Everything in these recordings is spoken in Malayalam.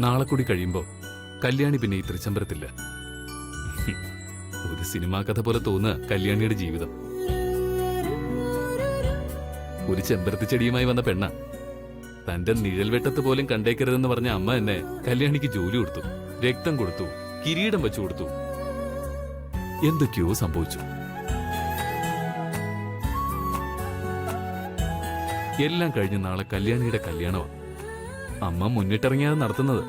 നാളെ കൂടി കഴിയുമ്പോ കല്യാണി പിന്നെ ഈ തൃച്ചംബരത്തില്ല. ഒരു സിനിമാ കഥ പോലെ തോന്നുക കല്യാണിയുടെ ജീവിതം. ഒരു ചെമ്പരത്തി ചെടിയുമായി വന്ന പെണ്ണ. തന്റെ നിഴൽവെട്ടത്ത് പോലും കണ്ടേക്കരുതെന്ന് പറഞ്ഞ അമ്മ എന്നെ കല്യാണിക്ക് ജോലി കൊടുത്തു, രക്തം കൊടുത്തു, കിരീടം വെച്ചു കൊടുത്തു. എന്തൊക്കെയോ സംഭവിച്ചു. എല്ലാം കഴിഞ്ഞ് നാളെ കല്യാണിയുടെ കല്യാണമാണ്. അമ്മ മുന്നിട്ടിറങ്ങിയത് നടത്തുന്നത്.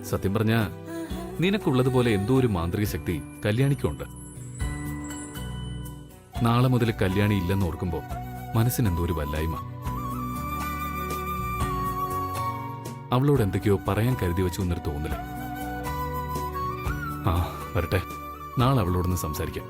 സത്യം പറഞ്ഞ നിനക്കുള്ളതുപോലെ എന്തോ ഒരു മാന്ത്രിക ശക്തി കല്യാണിക്കുണ്ട്. നാളെ മുതൽ കല്യാണി ഇല്ലെന്ന് ഓർക്കുമ്പോ മനസ്സിനെന്തോ ഒരു വല്ലായ്മ. അവളോട് എന്തൊക്കെയോ പറയാൻ കരുതി വെച്ചു എന്നൊരു തോന്നല്. ആ വരട്ടെ, നാളെ അവളോടൊന്ന് സംസാരിക്കാം.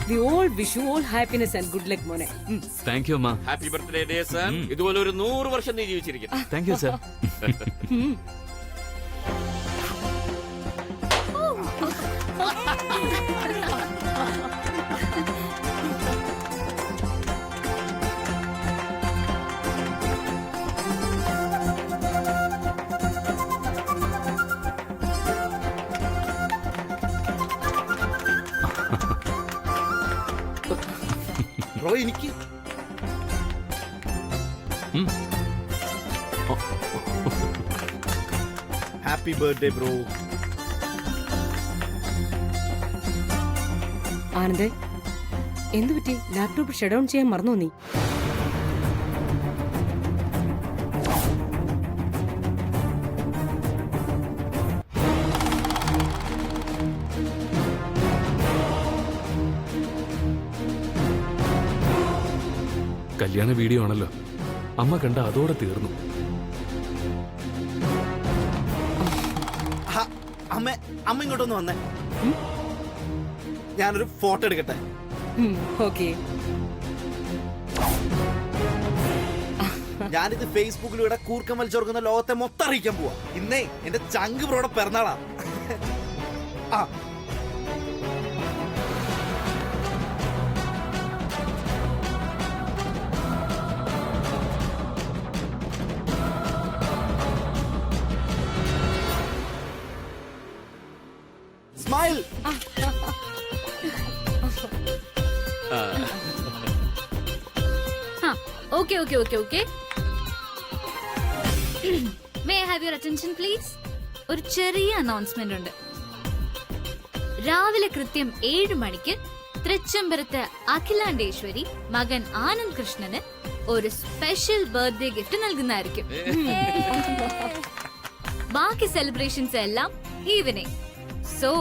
We all wish you all happiness and good luck, Mone. Thank you, അമ്മ. Happy birthday day sir. ഇതുപോലെ ഒരു 100 വർഷം നീ ജീവിച്ചിരിക്കും. Thank you, sir. ബ്രോ എനിക്ക് ഹാപ്പി ബർത്ത്ഡേ ബ്രോ. ആനന്ദേ, എന്തു പറ്റി? ലാപ്ടോപ്പ് ഷട്ട് ഡൗൺ ചെയ്യാൻ മറന്നോ നീ? കല്യാണ വീഡിയോ ആണല്ലോ. അമ്മ കണ്ട അതോടെ തീർന്നു. അമ്മ അമ്മ ഇങ്ങോട്ടൊന്ന് വന്നേ. ഞാനൊരു ഫോട്ടോ എടുക്കട്ടെ. ഓക്കെ. ഞാനിത് ഫേസ്ബുക്കിലൂടെ കൂർക്കം വലിച്ചോർക്കുന്ന ലോകത്തെ മൊത്തം അറിയിക്കാൻ പോവാ. ഇന്നേ എന്റെ ചങ്ക് ബ്രോടെ പിറന്നാളാ. ആ smile. Okay, okay, okay, okay. May I have your attention, please? ഒരു ചെറിയ അനൗൺസ്മെന്റ് ഉണ്ട്. രാവിലെ കൃത്യം 7 മണിക്ക് തൃച്ചംബരത്ത് അഖിലാണ്ടേശ്വരി മകൻ ആനന്ദ് കൃഷ്ണന് ഒരു സ്പെഷ്യൽ ബർത്ത്ഡേ ഗിഫ്റ്റ് നൽകുന്നതായിരിക്കും. ബാക്കി സെലിബ്രേഷൻസ് എല്ലാം evening. So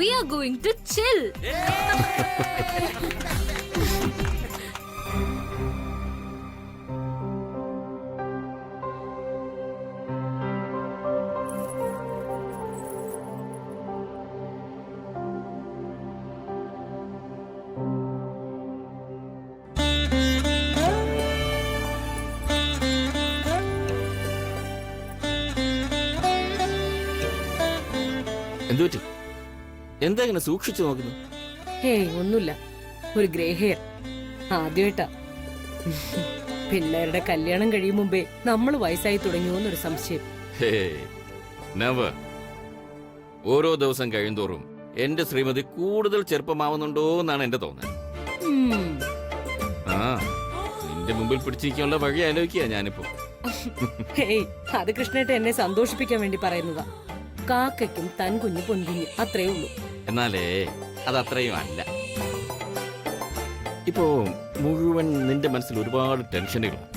we are going to chill. എന്തുപറ്റി? എന്താ ഇങ്ങനെ സൂക്ഷിച്ചു നോക്കുന്നു? ഹേയ് ഒന്നുമില്ല, ഒരു ഗ്രേ ഹെയർ ആദ്യമായിട്ടാ. പിള്ളേരുടെ കല്യാണം കഴിയും മുമ്പേ നമ്മൾ വയസ്സായി തുടങ്ങിയോന്നൊരു സംശയം. നെവർ. ഓരോ ദിവസം കഴിയുന്തോറും എന്റെ ശ്രീമതി കൂടുതൽ ചെറുപ്പമാവുന്നുണ്ടോ എന്നാണ് എന്റെ തോന്നൽ. ഉം. ആ, നിന്റെ മുമ്പിൽ പിടിച്ചിരിക്കാനുള്ള വഴി ആലോചിക്കുക ഞാനിപ്പോ. ഹേയ് അത് കൃഷ്ണേട്ട എന്നെ സന്തോഷിപ്പിക്കാൻ വേണ്ടി പറയുന്നതാ. കാക്കയ്ക്കും തൻ കുഞ്ഞു പൊൻകുഞ്ഞ് അത്രേ ഉള്ളൂ. എന്നാലേ അത് അത്രയും അല്ല. ഇപ്പോ മുഴുവൻ നിന്റെ മനസ്സിൽ ഒരുപാട് ടെൻഷനുകളാണ്.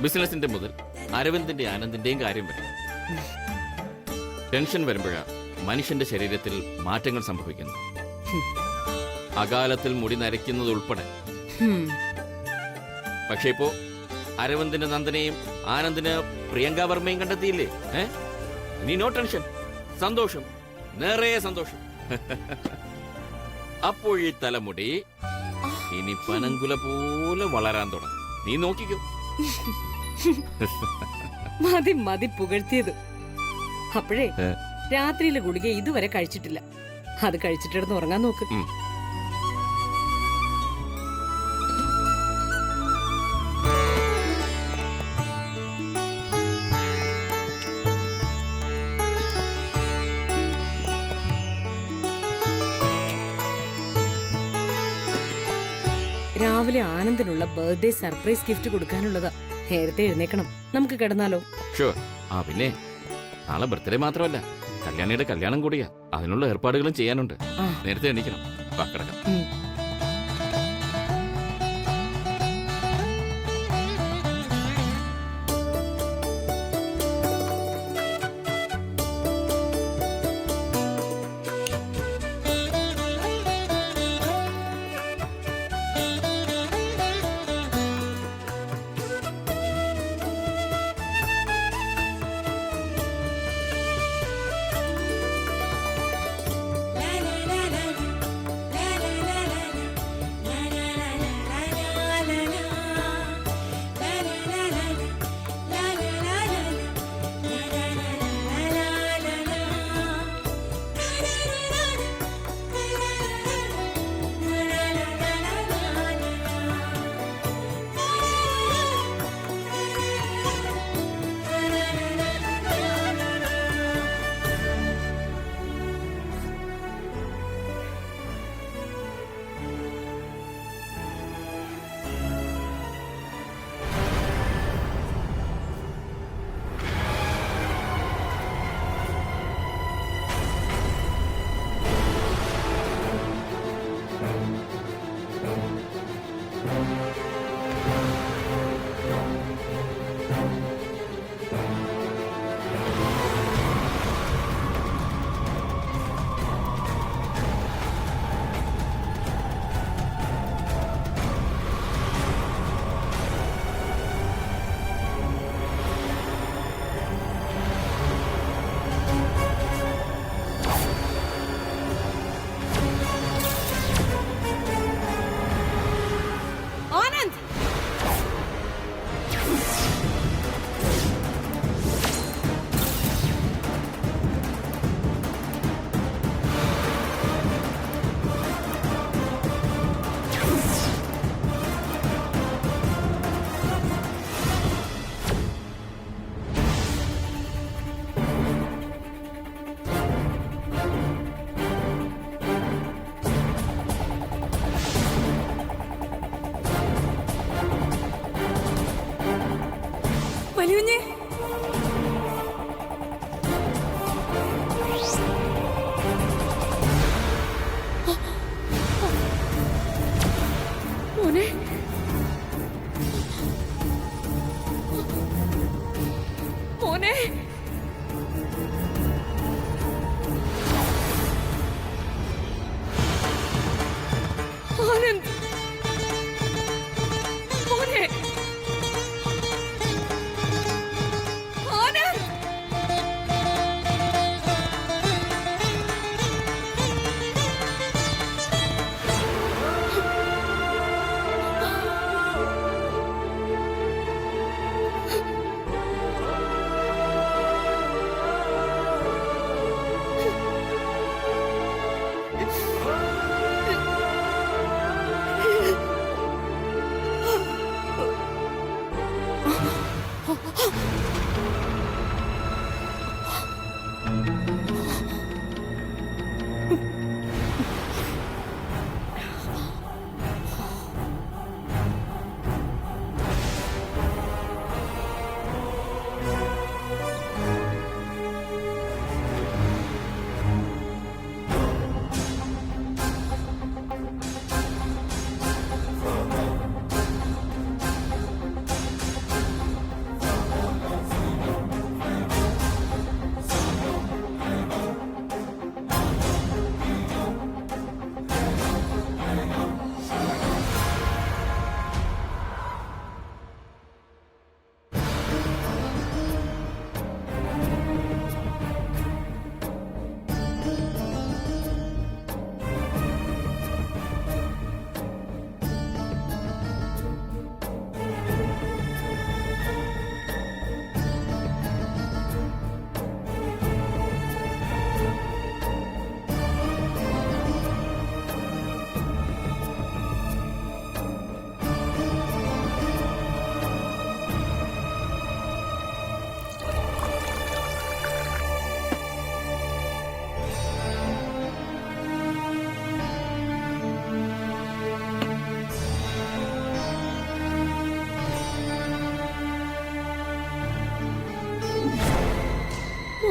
ബിസിനസിന്റെ മുതൽ അരവിന്ദിന്റെ ആനന്ദിന്റെയും കാര്യം വരെ. ടെൻഷൻ വരുമ്പോഴാണ് മനുഷ്യന്റെ ശരീരത്തിൽ മാറ്റങ്ങൾ സംഭവിക്കുന്നു. അകാലത്തിൽ മുടി നരയ്ക്കുന്നത് ഉൾപ്പെടെ. ഹും. പക്ഷേ ഇപ്പോ അരവിന്ദിന്റെ നന്ദനെയും ആനന്ദിന് പ്രിയങ്ക വർമ്മയും കണ്ടെത്തിയില്ലേ? ഇനി നോ ടെൻഷൻ, സന്തോഷം, നിറയെ സന്തോഷം. അപ്പോഴീ തലമുടി ഇനി പനങ്കുല പോലെ വളരാൻ തുടങ്ങും. നീ നോക്കിക്കോ. മതി മതി പുകഴ്ത്തിയത്. അപ്പോഴേ രാത്രിയിലെ ഗുളിക ഇതുവരെ കഴിച്ചിട്ടില്ല. അത് കഴിച്ചിട്ടിടന്ന് ഉറങ്ങാൻ നോക്ക്. രാവിലെ ആനന്ദിനുള്ള ബർത്ത്ഡേ സർപ്രൈസ് ഗിഫ്റ്റ് കൊടുക്കാനുള്ളതാ. നേരത്തെ എഴുന്നേക്കണം. നമുക്ക് കിടന്നാലോ? ഷുവർ. ആ പിന്നെ നാളെ ബർത്ത്ഡേ മാത്രമല്ല, കല്യാണിയുടെ കല്യാണം കൂടിയാ. അതിനുള്ള ഏർപ്പാടുകളും ചെയ്യാനുണ്ട്. നേരത്തെ എണീക്കണം. വാ, കിടക്കാം.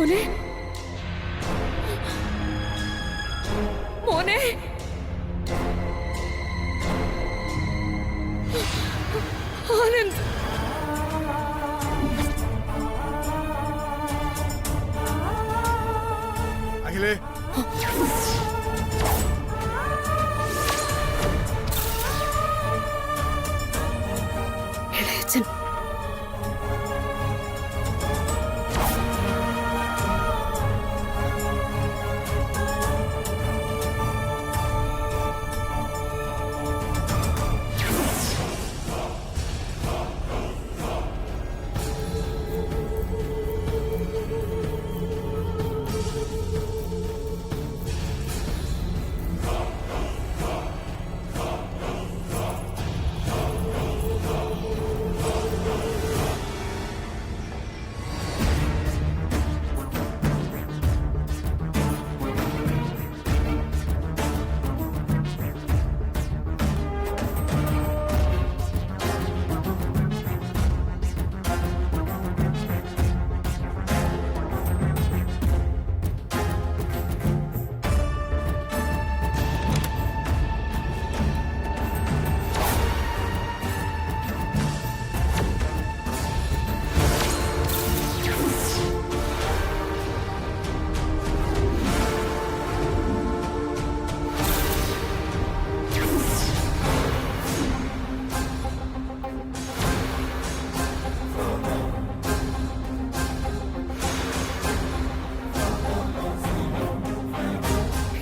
മോനെ മോനെ ആനന്ദ് അഖിലേ ഇളയച്ചൻ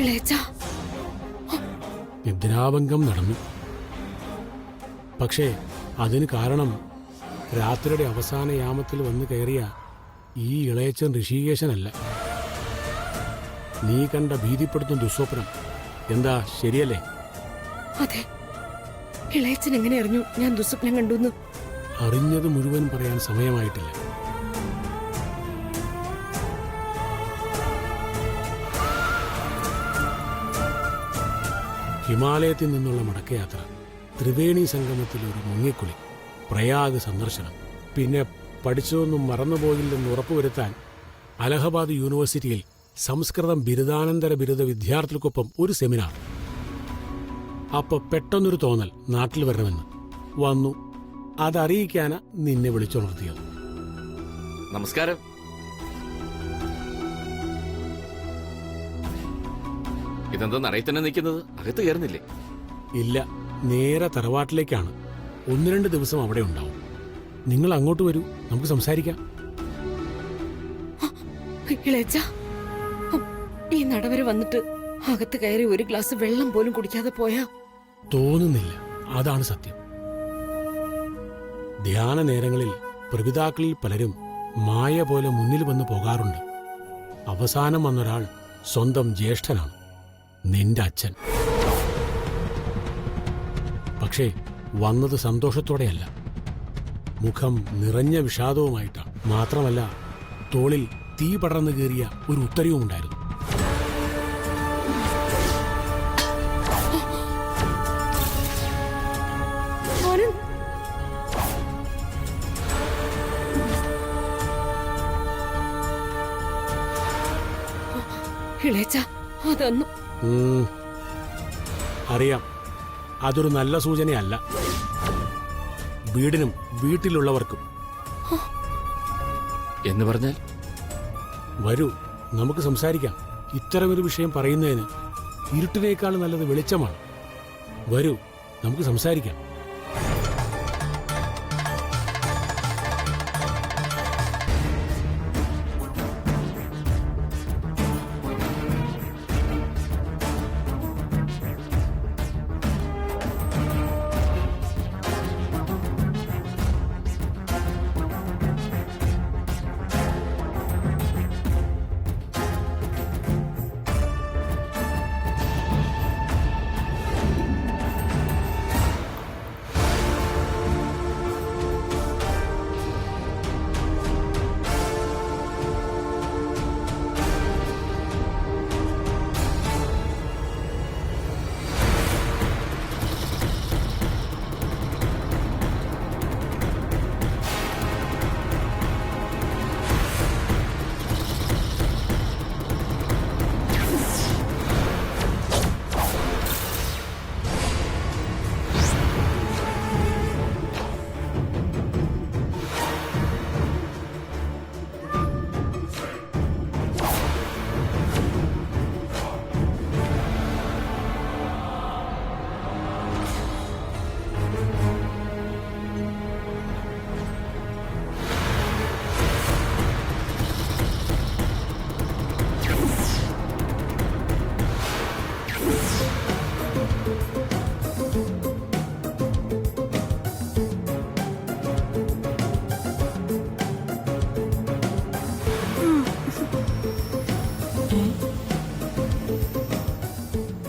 ഇളയച്ച നിദ്രാഭംഗം നടന്നു. പക്ഷേ അതിന് കാരണം രാത്രിയുടെ അവസാന യാമത്തിൽ വന്നു കയറിയ ഈ ഇളയച്ചൻ ഋഷികേശനല്ല. നീ കണ്ട ഭീതിപ്പെടുത്തുന്ന ദുസ്വപ്നം എന്താ ശരിയല്ലേ? അതെ, ഇളയച്ചൻ എങ്ങനെ അറിഞ്ഞു ഞാൻ ദുസ്വപ്നം കണ്ടുന്ന്? അറിഞ്ഞത് മുഴുവൻ പറയാൻ സമയമായിട്ടില്ല. ഹിമാലയത്തിൽ നിന്നുള്ള മടക്കയാത്ര, ത്രിവേണി സംഗമത്തിൽ ഒരു മുങ്ങിക്കുളി, പ്രയാഗ് സന്ദർശനം, പിന്നെ പഠിച്ചതൊന്നും മറന്നുപോയില്ലെന്ന് ഉറപ്പുവരുത്താൻ അലഹബാദ് യൂണിവേഴ്സിറ്റിയിൽ സംസ്കൃതം ബിരുദാനന്തര ബിരുദ വിദ്യാർത്ഥികൾക്കൊപ്പം ഒരു സെമിനാർ. അപ്പൊ പെട്ടെന്നൊരു തോന്നൽ നാട്ടിൽ വരണമെന്ന്. വന്നു. അതറിയിക്കാനാ നിന്നെ വിളിച്ചുണർത്തിയത്. നമസ്കാരം. ഇതെന്താ നടയിൽ തന്നെ നിൽക്കുന്നത്? അകത്ത് കയറുന്നില്ലേ? ഇല്ല, നേരെ തറവാട്ടിലേക്കാണ്. 1-2 ദിവസം അവിടെ ഉണ്ടാവും. നിങ്ങൾ അങ്ങോട്ട് വരൂ, നമുക്ക് സംസാരിക്കാം. ഇളയച്ച, ഈ നടവരെ വന്നിട്ട് അകത്ത് കയറി ഒരു ഗ്ലാസ് വെള്ളം പോലും കുടിക്കാതെ പോയാ? തോന്നുന്നില്ല, അതാണ് സത്യം. ധ്യാന നേരങ്ങളിൽ പ്രപിതാക്കളിൽ പലരും മായ പോലെ മുന്നിൽ വന്നു പോകാറുണ്ട്. അവസാനം വന്നൊരാൾ സ്വന്തം ജ്യേഷ്ഠനാണ്, നിന്റെ അച്ഛൻ. പക്ഷേ വന്നത് സന്തോഷത്തോടെയല്ല, മുഖം നിറഞ്ഞ വിഷാദവുമായിട്ടാണ്. മാത്രമല്ല, തോളിൽ തീ പടർന്നു കയറിയ ഒരു ഉത്തരവുമുണ്ടായിരുന്നു. ഇളയച്ച, അതൊന്നും അറിയാം, അതൊരു നല്ല സൂചനയല്ല. വീടിനും വീട്ടിലുള്ളവർക്കും. എന്ന് പറഞ്ഞാൽ വരൂ, നമുക്ക് സംസാരിക്കാം. ഇത്തരമൊരു വിഷയം പറയുന്നതിന് ഇരുട്ടിനേക്കാൾ നല്ലത് വെളിച്ചമാണ്. വരൂ, നമുക്ക് സംസാരിക്കാം.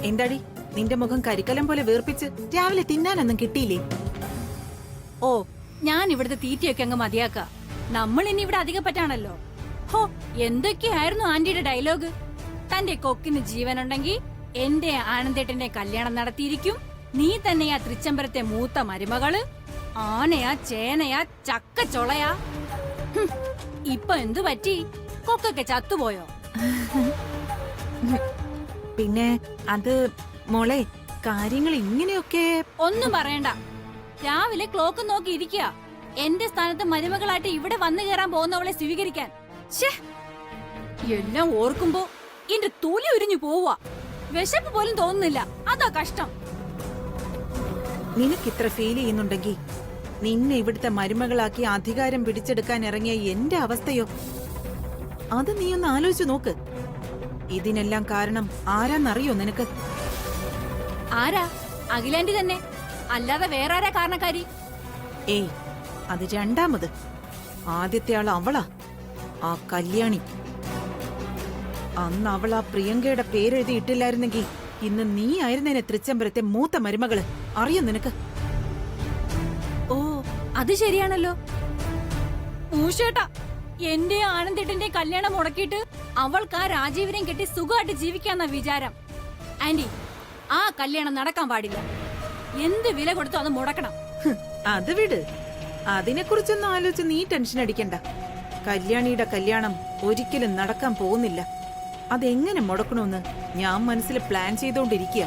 എന്താടി നിന്റെ മുഖം കരിക്കലം പോലെ വീർപ്പിച്ച് രാവിലെ തിന്നാനൊന്നും കിട്ടിയില്ലേ? ഓ, ഞാൻ ഇവിടുത്തെ തീറ്റയൊക്കെ അങ്ങ് മതിയാക്ക. നമ്മൾ ഇനി ഇവിടെ അധികം പറ്റാണല്ലോ. ഹോ, എന്തൊക്കെയായിരുന്നു ആന്റിയുടെ ഡയലോഗ്. തന്റെ കൊക്കിന് ജീവനുണ്ടെങ്കിൽ എന്റെ ആനന്ദേട്ടന്റെ കല്യാണം നടത്തിയിരിക്കും. നീ തന്നെയാ തൃച്ചംബരത്തെ മൂത്ത മരുമകള്. ആനയാ ചേനയാ ചക്കച്ചൊളയാ. ഹും, ഇപ്പൊ എന്തു പറ്റി? കൊക്കൊക്കെ ചത്തുപോയോ? പിന്നെ അത് മോളെ, കാര്യങ്ങൾ ഇങ്ങനെയൊക്കെ ഒന്നും പറയണ്ട. രാവിലെ ക്ലോക്ക് നോക്കി ഇരിക്കുക. എന്റെ സ്ഥാനത്ത് മരുമകളായിട്ട് ഇവിടെ വന്നു കയറാൻ പോകുന്നവളെ സ്വീകരിക്കാൻ. ശ്ശേ, എല്ലാം ഓർക്കുമ്പോ എന്റെ തൊലി ഉരിഞ്ഞു പോവുക. വിശപ്പ് പോലും തോന്നുന്നില്ല. അതാ കഷ്ടം. നിനക്കിത്ര ഫീൽ ചെയ്യുന്നുണ്ടെങ്കിൽ നിന്നെ ഇവിടുത്തെ മരുമകളാക്കി അധികാരം പിടിച്ചെടുക്കാൻ ഇറങ്ങിയ എന്റെ അവസ്ഥയോ? അത് നീ ഒന്ന് ആലോചിച്ചു നോക്ക്. ഇതിനെല്ലാം കാരണം ആരാന്നറിയോ നിനക്ക്? ആരാ? അഖിലാന്റി തന്നെ, അല്ലാതെ വേറെ ആരാ കാരണക്കാരി? ഏയ്, അത് രണ്ടാമത്. ആദ്യത്തെ ആൾ അവളാ, ആ കല്യാണി. അന്ന് അവൾ ആ പ്രിയങ്കയുടെ പേരെഴുതി ഇട്ടില്ലായിരുന്നെങ്കിൽ ഇന്ന് നീ ആയിരുന്നേനെ തൃച്ചംബരത്തെ മൂത്ത മരുമകള്. അറിയോ നിനക്ക്? ഓ, അത് ശരിയാണല്ലോ. ഊഷേട്ടാ, എന്റെ ആനന്ദേട്ടന്റെ കല്യാണം മുടക്കിയിട്ട് അവൾക്ക് ആ രാജീവിനെയും കെട്ടി സുഖമായിട്ട് ജീവിക്കാന്ന വിചാരം. ആന്റി, ആ കല്യാണം നടക്കാൻ പാടില്ല. എന്ത് വില കൊടുത്തോ അത് മുടക്കണം. അത് വിട്. അതിനെക്കുറിച്ചൊന്നും ആലോചിച്ച് നീ ടെൻഷൻ അടിക്കണ്ട. കല്യാണിയുടെ കല്യാണം ഒരിക്കലും നടക്കാൻ പോകുന്നില്ല. അതെങ്ങനെ മുടക്കണമെന്ന് ഞാൻ മനസ്സിൽ പ്ലാൻ ചെയ്തോണ്ടിരിക്കുക.